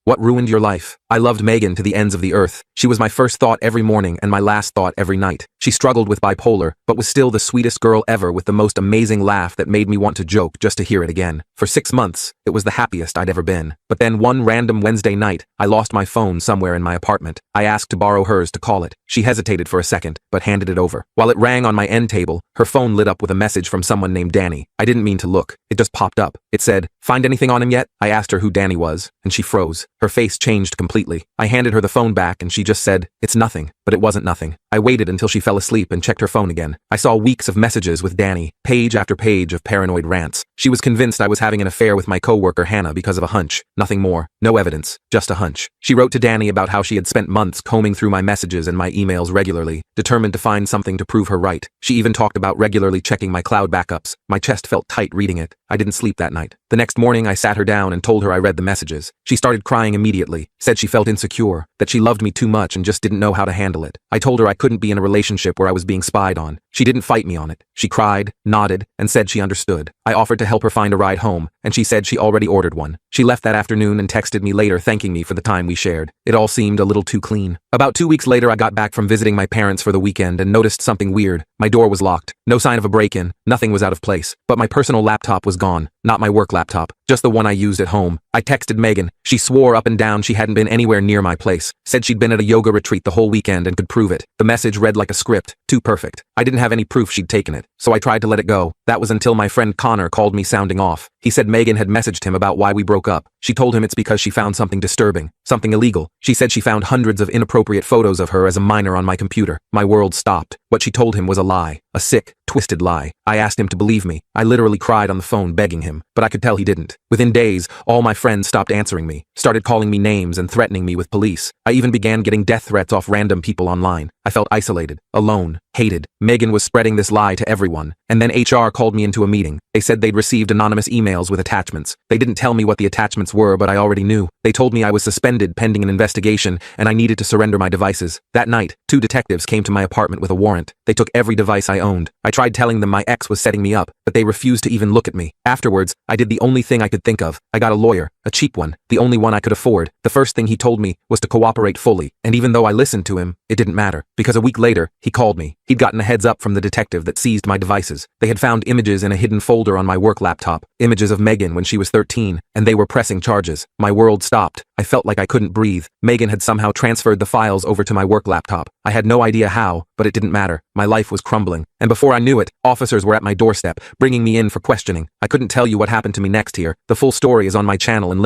What ruined your life? I loved Megan to the ends of the earth. She was my first thought every morning and my last thought every night. She struggled with bipolar, but was still the sweetest girl ever with the most amazing laugh that made me want to joke just to hear it again. For 6 months, it was the happiest I'd ever been. But then one random Wednesday night, I lost my phone somewhere in my apartment. I asked to borrow hers to call it. She hesitated for a second, but handed it over. While it rang on my end table, her phone lit up with a message from someone named Danny. I didn't mean to look. It just popped up. It said, "Find anything on him yet?" I asked her who Danny was, and she froze. Her face changed completely. I handed her the phone back and she just said, "It's nothing." But it wasn't nothing. I waited until she fell asleep and checked her phone again. I saw weeks of messages with Danny, page after page of paranoid rants. She was convinced I was having an affair with my coworker Hannah because of a hunch. Nothing more. No evidence. Just a hunch. She wrote to Danny about how she had spent months combing through my messages and my emails regularly, determined to find something to prove her right. She even talked about regularly checking my cloud backups. My chest felt tight reading it. I didn't sleep that night. The next morning I sat her down and told her I read the messages. She started crying immediately, said she felt insecure, that she loved me too much and just didn't know how to handle it. I told her I couldn't be in a relationship where I was being spied on. She didn't fight me on it. She cried, nodded, and said she understood. I offered to help her find a ride home, and she said she already ordered one. She left that afternoon and texted me later thanking me for the time we shared. It all seemed a little too clean. About 2 weeks later I got back from visiting my parents for the weekend and noticed something weird. My door was locked. No sign of a break-in. Nothing was out of place. But my personal laptop was gone. Not my work laptop. Just the one I used at home. I texted Megan. She swore up and down she hadn't been anywhere near my place. Said she'd been at a yoga retreat the whole weekend and could prove it. The message read like a script. Too perfect. I didn't have any proof she'd taken it, so I tried to let it go. That was until my friend Connor called me sounding off. He said Megan had messaged him about why we broke up. She told him it's because she found something disturbing, something illegal. She said she found hundreds of inappropriate photos of her as a minor on my computer. My world stopped. What she told him was a lie. A sick, twisted lie. I asked him to believe me. I literally cried on the phone begging him, but I could tell he didn't. Within days, all my friends stopped answering me, started calling me names and threatening me with police. I even began getting death threats off random people online. I felt isolated, alone, hated. Megan was spreading this lie to everyone. And then HR called me into a meeting. They said they'd received anonymous emails with attachments. They didn't tell me what the attachments were, but I already knew. They told me I was suspended pending an investigation and I needed to surrender my devices. That night, 2 detectives came to my apartment with a warrant. They took every device I owned. I tried telling them my ex was setting me up, but they refused to even look at me. Afterwards, I did the only thing I could think of. I got a lawyer, a cheap one, the only one I could afford. The first thing he told me was to cooperate fully, and even though I listened to him, it didn't matter, because a week later, he called me. He'd gotten a heads up from the detective that seized my devices. They had found images in a hidden folder on my work laptop, images of Megan when she was 13, and they were pressing charges. My world stopped. I felt like I couldn't breathe. Megan had somehow transferred the files over to my work laptop. I had no idea how, but it didn't matter. My life was crumbling. And before I knew it, officers were at my doorstep, bringing me in for questioning. I couldn't tell you what happened to me next here. The full story is on my channel and